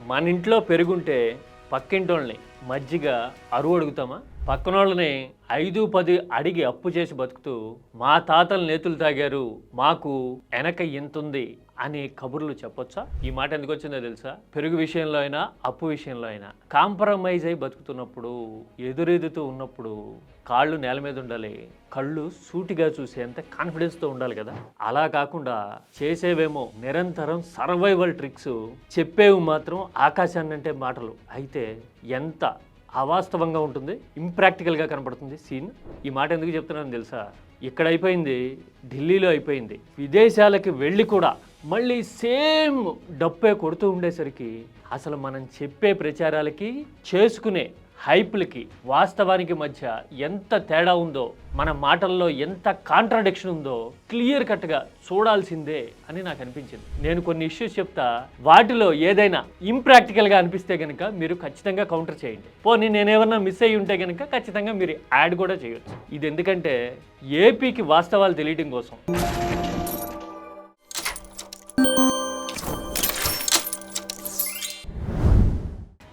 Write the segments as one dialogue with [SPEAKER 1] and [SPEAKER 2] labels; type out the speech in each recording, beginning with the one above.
[SPEAKER 1] మన ఇంట్లో పెరుగుంటే పక్కింటోళ్ళని మజ్జిగ అరువు అడుగుతామా? పక్కనోళ్ళని 5-10 అడిగి అప్పు చేసి బతుకుతూ మా తాతలు నేతులు తాగారు, మాకు వెనక ఇంతుంది అని కబుర్లు చెప్పొచ్చా? ఈ మాట ఎందుకు వచ్చిందో తెలుసా? పెరుగు విషయంలో అయినా అప్పు విషయంలో అయినా కాంప్రమైజ్ అయి బతుకుతున్నప్పుడు, ఎదురెదుతూ ఉన్నప్పుడు కాళ్ళు నేల మీద ఉండాలి, కళ్ళు సూటిగా చూసేంత కాన్ఫిడెన్స్తో ఉండాలి కదా. అలా కాకుండా చేసేవేమో నిరంతరం సర్వైవల్ ట్రిక్స్, చెప్పేవి మాత్రం ఆకాశాన్నంటే మాటలు అయితే ఎంత అవాస్తవంగా ఉంటుంది, ఇంప్రాక్టికల్గా కనపడుతుంది సీన్. ఈ మాట ఎందుకు చెప్తున్నాను తెలుసా? ఇక్కడ అయిపోయింది, ఢిల్లీలో అయిపోయింది, విదేశాలకి వెళ్ళి కూడా మళ్ళీ సేమ్ డప్పే కొడుతూ ఉండేసరికి అసలు మనం చెప్పే ప్రచారాలకి, చేసుకునే హైప్లకి, వాస్తవానికి మధ్య ఎంత తేడా ఉందో, మన మాటల్లో ఎంత కాంట్రాడిక్షన్ ఉందో క్లియర్ కట్గా చూడాల్సిందే అని నాకు అనిపించింది. నేను కొన్ని ఇష్యూస్ చెప్తా, వాటిలో ఏదైనా ఇంప్రాక్టికల్గా అనిపిస్తే కనుక మీరు ఖచ్చితంగా కౌంటర్ చేయండి. పోనీ నేనేమన్నా మిస్ అయ్యి ఉంటే కనుక ఖచ్చితంగా మీరు యాడ్ కూడా చేయొచ్చు. ఇది ఎందుకంటే ఏపీకి వాస్తవాలు తెలియడం కోసం.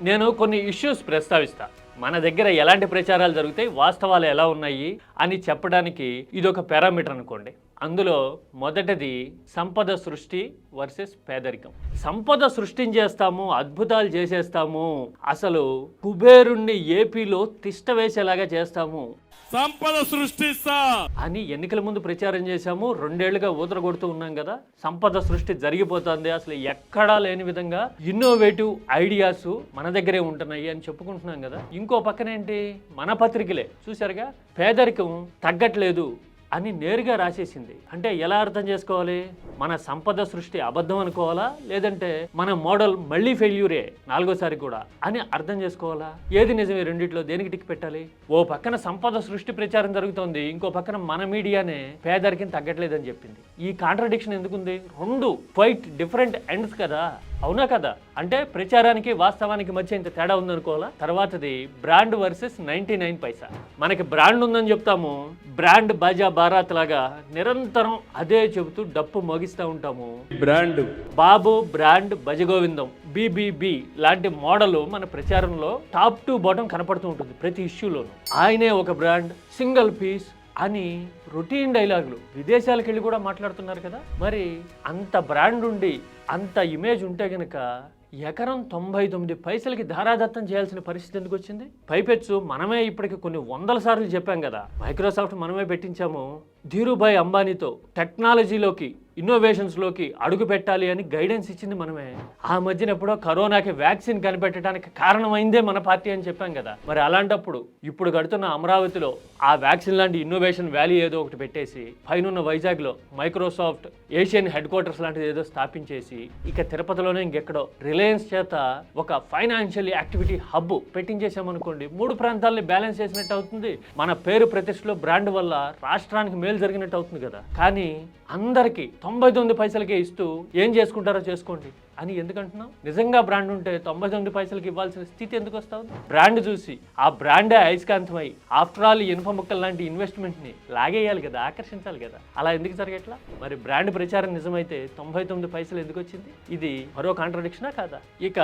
[SPEAKER 1] నేను కొన్ని ఇష్యూస్ ప్రస్తావిస్తా. మన దగ్గర ఎలాంటి ప్రచారాలు జరుగుతాయి, వాస్తవాలు ఎలా ఉన్నాయి అని చెప్పడానికి ఇదొక పారామీటర్ అనుకోండి. అందులో మొదటిది సంపద సృష్టి వర్సెస్ పేదరికం. సంపద సృష్టించేస్తాము, అద్భుతాలు చేసేస్తాము, అసలు కుబేరుణ్ణి ఏపీలో తిష్ట వేసేలాగా చేస్తాము,
[SPEAKER 2] సంపద సృష్టిస్తా
[SPEAKER 1] అని ఎన్నికల ముందు ప్రచారం చేశాము. 2 ఏళ్లుగా ఊతర కొడుతూ ఉన్నాం కదా. సంపద సృష్టి జరిగిపోతుంది, అసలు ఎక్కడా లేని విధంగా ఇన్నోవేటివ్ ఐడియాస్ మన దగ్గరే ఉంటున్నాయి అని చెప్పుకుంటున్నాం కదా. ఇంకో పక్కనేంటి, మన పత్రికలే చూసారుగా, పేదరికం తగ్గట్లేదు అని నేరుగా రాసేసింది. అంటే ఎలా అర్థం చేసుకోవాలి? మన సంపద సృష్టి అబద్ధం అనుకోవాలా, లేదంటే మన మోడల్ మళ్ళీ ఫెయిల్యూరే 4వ సారి కూడా అని అర్థం చేసుకోవాలా? ఏది నిజమే? రెండిట్లో దేనికి టిక్ పెట్టాలి? ఓ పక్కన సంపద సృష్టి ప్రచారం జరుగుతోంది, ఇంకో పక్కన మన మీడియానే పేదరికం తగ్గట్లేదని చెప్పింది. ఈ కాంట్రడిక్షన్ ఎందుకుంది? 2 క్వైట్ డిఫరెంట్ ఎండ్స్ కదా, అవునా కదా? అంటే ప్రచారానికి వాస్తవానికి మధ్య ఇంత తేడా ఉందనుకోవాలా. తర్వాతది బ్రాండ్ వర్సెస్ 99 పైసా. మనకి బ్రాండ్ ఉందని చెప్తాము, బ్రాండ్ బాజా బారాత్ లాగా నిరంతరం అదే చెబుతూ డప్పు మోగిస్తూ ఉంటాము.
[SPEAKER 2] బ్రాండ్
[SPEAKER 1] బాబు బ్రాండ్ భజగోవిందం BBB లాంటి మోడల్ మన ప్రచారంలో టాప్ టు బాటం కనపడుతూ ఉంటుంది ప్రతి ఇష్యూలోనూ. ఆయనే ఒక బ్రాండ్, సింగిల్ పీస్ అని రొటీన్ డైలాగులు విదేశాలకు వెళ్ళి కూడా మాట్లాడుతున్నారు కదా. మరి అంత బ్రాండ్ ఉండి, అంత ఇమేజ్ ఉంటే గనక ఎకరం 99 పైసలకి ధారాదత్తం చేయాల్సిన పరిస్థితి ఎందుకు వచ్చింది? పైపెచ్చు మనమే ఇప్పటికి కొన్ని 100 సార్లు చెప్పాం కదా, మైక్రోసాఫ్ట్ మనమే పెట్టించాము, ధీరుభాయ్ అంబానీతో టెక్నాలజీలోకి, ఇన్నోవేషన్స్లోకి అడుగు పెట్టాలి అని గైడెన్స్ ఇచ్చింది మనమే. ఆ మధ్యన ఎప్పుడో కరోనాకి వ్యాక్సిన్ కనిపెట్టడానికి కారణమైందే మన పార్టీ అని చెప్పాం కదా. మరి అలాంటప్పుడు ఇప్పుడు కడుతున్న అమరావతిలో ఆ వ్యాక్సిన్ లాంటి ఇన్నోవేషన్ వ్యాలీ ఏదో ఒకటి పెట్టేసి, పైనున్న వైజాగ్లో మైక్రోసాఫ్ట్ ఏషియన్ హెడ్ క్వార్టర్స్ లాంటిది ఏదో స్థాపించేసి, ఇక తిరుపతిలోనే ఇంకెక్కడో రిలయన్స్ చేత ఒక ఫైనాన్షియల్ యాక్టివిటీ హబ్ పెట్టించేసామనుకోండి, 3 ప్రాంతాలని బ్యాలెన్స్ చేసినట్టు అవుతుంది. మన పేరు ప్రతిష్టలో బ్రాండ్ వల్ల రాష్ట్రానికి మేలు జరిగినట్టు అవుతుంది కదా. కానీ అందరికీ 99 పైసలకే ఇస్తూ ఏం చేసుకుంటారో చేసుకోండి అని ఎందుకంటున్నాం? నిజంగా బ్రాండ్ ఉంటే 99 పైసలకి ఇవ్వాల్సిన స్థితి ఎందుకు వస్తుంది? బ్రాండ్ చూసి ఆ బ్రాండే అయస్కాంతమై ఆఫ్టర్ ఆల్ ఇనుప ముక్కలు లాంటి ఇన్వెస్ట్మెంట్ని లాగేయాలి కదా, ఆకర్షించాలి కదా. అలా ఎందుకు జరగట్లా? మరి బ్రాండ్ ప్రచారం నిజమైతే 99 పైసలు ఎందుకు వచ్చింది? ఇది మరో కాంట్రడిక్షనా కాదా? ఇక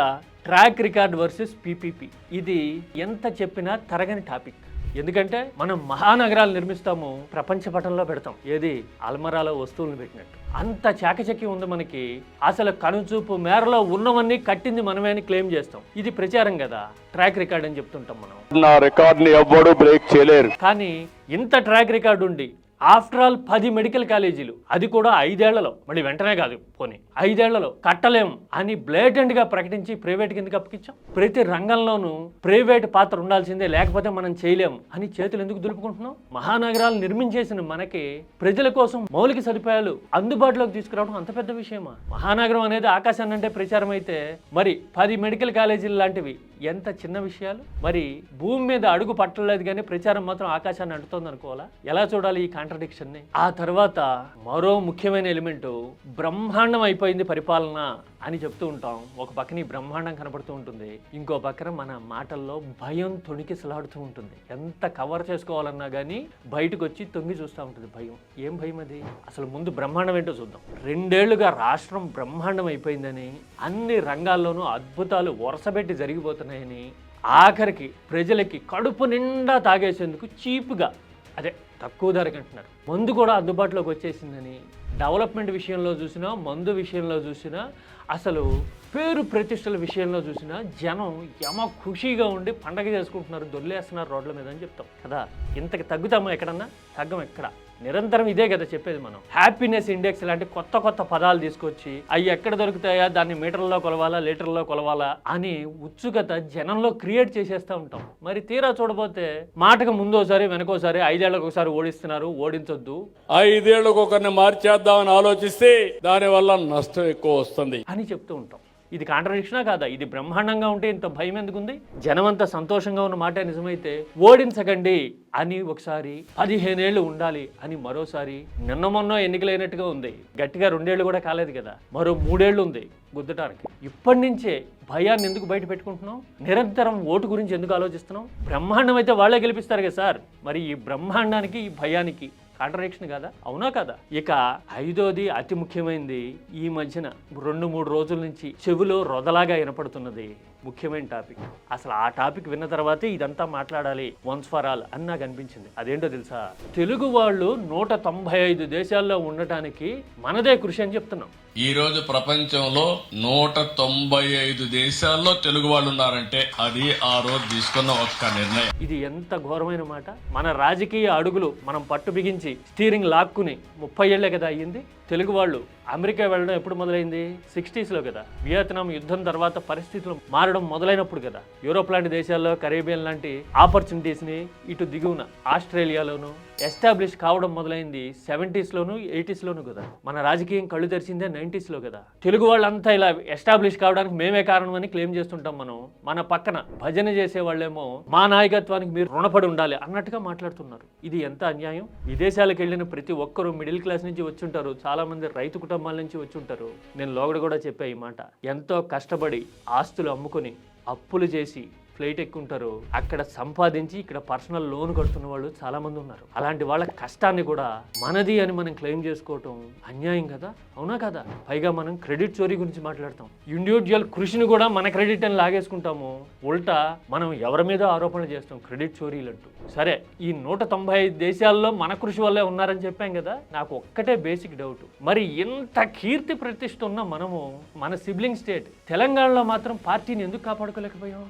[SPEAKER 1] ట్రాక్ రికార్డ్ వర్సెస్ PPP, ఇది ఎంత చెప్పినా తరగని టాపిక్. ఎందుకంటే మనం మహానగరాలు నిర్మిస్తాము, ప్రపంచ పటంలో పెడతాం, ఏది అల్మరాలో వస్తువులను పెట్టినట్టు. అంత చాకచక్యం ఉంది మనకి, అసలు కనుచూపు మేరలో ఉన్నవన్నీ కట్టింది మనమే అని క్లెయిమ్ చేస్తాం. ఇది ప్రచారం కదా, ట్రాక్ రికార్డ్ అని చెప్తుంటాం మనం.
[SPEAKER 3] నా రికార్డ్ని ఎవ్వడూ బ్రేక్ చేయలేరు.
[SPEAKER 1] కానీ ఇంత ట్రాక్ రికార్డు ఉండి ఆఫ్టర్ ఆల్ 10 మెడికల్ కాలేజీలు, అది కూడా 5 ఏళ్లలో, మళ్ళీ వెంటనే కాదు, పోనీ 5 ఏళ్లలో కట్టలేం అని బ్లేటెంట్ గా ప్రకటించి ప్రైవేట్ కిందకి అప్పగించాం. ప్రతి రంగంలోనూ ప్రైవేట్ పాత్ర ఉండాల్సిందే, లేకపోతే మనం చేయలేం అని చేతులు ఎందుకు దులుపుకుంటున్నాం? మహానగరాలు నిర్మించేసిన మనకి ప్రజల కోసం మౌలిక సదుపాయాలు అందుబాటులోకి తీసుకురావడం అంత పెద్ద విషయమా? మహానగరం అనేది ఆకాశాన్ని అంటే ప్రచారం అయితే, మరి 10 మెడికల్ కాలేజీలు లాంటివి ఎంత చిన్న విషయాలు? మరి భూమి మీద అడుగు పట్టలేదు కానీ ప్రచారం మాత్రం ఆకాశాన్ని అంటుతోంది అనుకోవాలా? ఎలా చూడాలి ఈ కాంట్రడిక్షన్ ని? ఆ తర్వాత మరో ముఖ్యమైన ఎలిమెంట్, బ్రహ్మాండం అయిపోయింది పరిపాలన అని చెప్తూ ఉంటాం. ఒక పక్కన ఈ బ్రహ్మాండం కనపడుతూ ఉంటుంది, ఇంకో పక్కన మన మాటల్లో భయం తొణికిసలాడుతూ ఉంటుంది. ఎంత కవర్ చేసుకోవాలన్నా కానీ బయటకు వచ్చి తొంగి చూస్తూ ఉంటుంది భయం. ఏం భయం అది? అసలు ముందు బ్రహ్మాండం ఏంటో చూద్దాం. 2 ఏళ్లుగా రాష్ట్రం బ్రహ్మాండం అయిపోయిందని, అన్ని రంగాల్లోనూ అద్భుతాలు వరుసపెట్టి జరిగిపోతున్నాయని, ఆఖరికి ప్రజలకి కడుపు నిండా తాగేసేందుకు చీప్గా, అదే తక్కువ ధరకి అంటున్నారు, మందు కూడా అందుబాటులోకి వచ్చేసిందని, డెవలప్మెంట్ విషయంలో చూసినా, మందు విషయంలో చూసినా, అసలు పేరు ప్రతిష్టల విషయంలో చూసినా జనం యమ ఖుషీగా ఉండి పండగ చేసుకుంటున్నారు, దొల్లేస్తున్నారు రోడ్ల మీద అని చెప్తాం కదా. ఇంతకు తగ్గుతామా ఎక్కడన్నా? తగ్గం ఎక్కడ? నిరంతరం ఇదే కదా చెప్పేది మనం. హ్యాపీనెస్ ఇండెక్స్ లాంటి కొత్త కొత్త పదాలు తీసుకొచ్చి అవి ఎక్కడ దొరుకుతాయా, దాన్ని మీటర్లో కొలవాలా, లీటర్లో కొలవాలా అని ఉత్సుకత జనంలో క్రియేట్ చేసేస్తూ ఉంటాం. మరి తీరా చూడబోతే మాటకు ముందోసారి వెనకోసారి 5 ఏళ్లకు ఒకసారి ఓడిస్తున్నారు, ఓడించొద్దు.
[SPEAKER 2] 5 ఏళ్లకు ఒకరిని మార్చేద్దామని ఆలోచిస్తే దానివల్ల నష్టం ఎక్కువ వస్తుంది
[SPEAKER 1] అని చెప్తూ ఉంటాం. ఇది కాంట్రడిక్షనా కాదా? ఇది బ్రహ్మాండంగా ఉంటే ఇంత భయం ఎందుకుంది? జనమంతా సంతోషంగా ఉన్న మాట నిజమైతే ఓడించకండి అని ఒకసారి, 15 ఏళ్ళు ఉండాలి అని మరోసారి, నిన్న మొన్న ఎన్నికలైనట్టుగా ఉంది, గట్టిగా 2 ఏళ్ళు కూడా కాలేదు కదా, మరో 3 ఏళ్ళు ఉంది గుద్దటానికి. ఇప్పటి నుంచే భయాన్ని ఎందుకు బయట పెట్టుకుంటున్నాం? నిరంతరం ఓటు గురించి ఎందుకు ఆలోచిస్తున్నాం? బ్రహ్మాండం అయితే వాళ్ళే గెలిపిస్తారు కదా సార్. మరి ఈ బ్రహ్మాండానికి, ఈ భయానికి కాంట్రడిక్షన్ కదా, అవునా కదా? ఇక 5వది అతి ముఖ్యమైనది, ఈ మధ్యన 2-3 రోజుల నుంచి చెవిలో రొదలాగా వినపడుతున్నది ముఖ్యమైన టాపిక్. అసలు ఆ టాపిక్ విన్న తర్వాతే ఇదంతా మాట్లాడాలి వన్స్ ఫర్ ఆల్ అని నాకు అనిపించింది. అదేంటో తెలుసా? తెలుగు వాళ్ళు 195 దేశాల్లో ఉండటానికి మనదే కృషి అని చెప్తున్నాం.
[SPEAKER 2] ఈ రోజు ప్రపంచంలో 195 దేశాల్లో తెలుగు వాళ్ళు ఉన్నారంటే అది ఆ రోజు తీసుకున్న ఒక్క నిర్ణయం.
[SPEAKER 1] ఇది ఎంత ఘోరమైన మాట! మన రాజకీయ అడుగులు మనం పట్టు బిగించి స్టీరింగ్ లాక్కుని 30 ఏళ్లే కదా అయ్యింది. తెలుగు వాళ్ళు అమెరికా వెళ్ళడం ఎప్పుడు మొదలైంది? 60s కదా. వియత్నాం యుద్ధం తర్వాత పరిస్థితులు మారడం మొదలైనప్పుడు కదా. యూరోప్ లాంటి దేశాల్లో, కరేబియన్ లాంటి ఆపర్చునిటీస్ని ఇటు దిగువన ఆస్ట్రేలియాలోను ఎస్టాబ్లిష్ కావడం మొదలైంది 70sలోను 80sలోను కదా. మన రాజకీయం కళ్ళు తెరిచిందే 90sలో కదా. తెలుగు వాళ్ళంతా ఇలా ఎస్టాబ్లిష్ కావడానికి మేమే కారణం అని క్లెయిమ్ చేస్తుంటాం మనం. మన పక్కన భజన చేసే వాళ్ళేమో మా నాయకత్వానికి మీరు రుణపడి ఉండాలి అన్నట్టుగా మాట్లాడుతున్నారు. ఇది ఎంత అన్యాయం! విదేశాలకు వెళ్ళిన ప్రతి ఒక్కరూ మిడిల్ క్లాస్ నుంచి వచ్చి ఉంటారు, చాలా మంది రైతు కుటుంబాల నుంచి వచ్చి ఉంటారు. నేను లోగడ కూడా చెప్పా ఈ మాట. ఎంతో కష్టపడి ఆస్తులు అమ్ముకొని అప్పులు చేసి ఫ్లైట్ ఎక్కుంటారు, అక్కడ సంపాదించి ఇక్కడ పర్సనల్ లోన్ కడుతున్న వాళ్ళు చాలా మంది ఉన్నారు. అలాంటి వాళ్ళ కష్టాన్ని కూడా మనది అని మనం క్లెయిమ్ చేసుకోవటం అన్యాయం కదా, అవునా కదా? పైగా మనం క్రెడిట్ చోరీ గురించి మాట్లాడతాం. ఇండివిజువల్ కృషిని కూడా మన క్రెడిట్ అని లాగేసుకుంటాము. ఉల్టా మనం ఎవరి మీద ఆరోపణలు చేస్తాం క్రెడిట్ చోరీలు అంటూ. సరే, ఈ 195 దేశాల్లో మన కృషి వల్లే ఉన్నారని చెప్పాం కదా. నాకు ఒక్కటే బేసిక్ డౌట్, మరి ఇంత కీర్తి ప్రతిష్ఠ ఉన్న మనము, మన సిబ్లింగ్ స్టేట్ తెలంగాణలో మాత్రం పార్టీని ఎందుకు కాపాడుకోలేకపోయాం?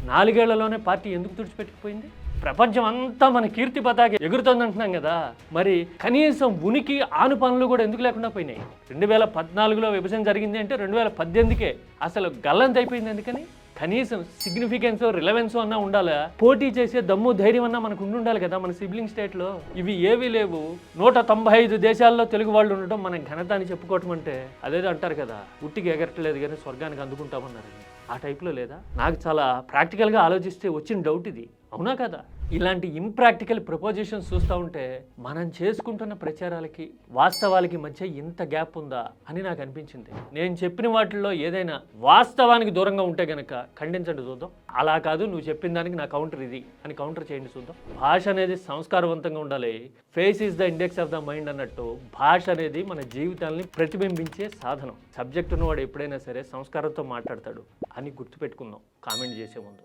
[SPEAKER 1] 4 ఏళ్లలోనే పార్టీ ఎందుకు తుడిచిపెట్టుకుపోయింది? ప్రపంచం అంతా మన కీర్తి పతాక ఎగురుతుంది అంటున్నాం కదా. మరి కనీసం ఉనికి ఆనుపానులు కూడా ఎందుకు లేకుండా పోయినాయి? 2014లో విభజన జరిగింది అంటే 2018కే అసలు గల్లంత అయిపోయింది. ఎందుకని? కనీసం సిగ్నిఫికెన్స్, రిలవెన్స్ అన్నా ఉండాలా? పోటీ చేసే దమ్ము, ధైర్యం అన్నా మనకు ఉండాలి కదా మన సిబ్లింగ్ స్టేట్లో. ఇవి ఏవీ లేవు. 195 దేశాల్లో తెలుగు వాళ్ళు ఉండటం మన ఘనత అని చెప్పుకోవటం అంటే అదేదో అంటారు కదా, ఉట్టికి ఎగరట్లేదు కానీ స్వర్గానికి అందుకుంటామన్నారు. ఆ టైప్లో లేదా? నాకు చాలా ప్రాక్టికల్గా ఆలోచిస్తే వచ్చిన డౌట్ ఇది, అవునా కదా? ఇలాంటి ఇంప్రాక్టికల్ ప్రపోజిషన్స్ చూస్తూ ఉంటే మనం చేసుకుంటున్న ప్రచారాలకి వాస్తవాలకి మధ్య ఇంత గ్యాప్ ఉందా అని నాకు అనిపించింది. నేను చెప్పిన వాటిల్లో ఏదైనా వాస్తవానికి దూరంగా ఉంటే గనక ఖండించండి చూద్దాం. అలా కాదు, నువ్వు చెప్పిన దానికి నా కౌంటర్ ఇది అని కౌంటర్ చేయండి చూద్దాం. భాష అనేది సంస్కారవంతంగా ఉండాలి. Face is the index of the mind అన్నట్టు భాష అనేది మన జీవితాలని ప్రతిబింబించే సాధనం. సబ్జెక్ట్ ఉన్నవాడు ఎప్పుడైనా సరే సంస్కారంతో మాట్లాడతాడు అని గుర్తుపెట్టుకుందాం కామెంట్ చేసే ముందు.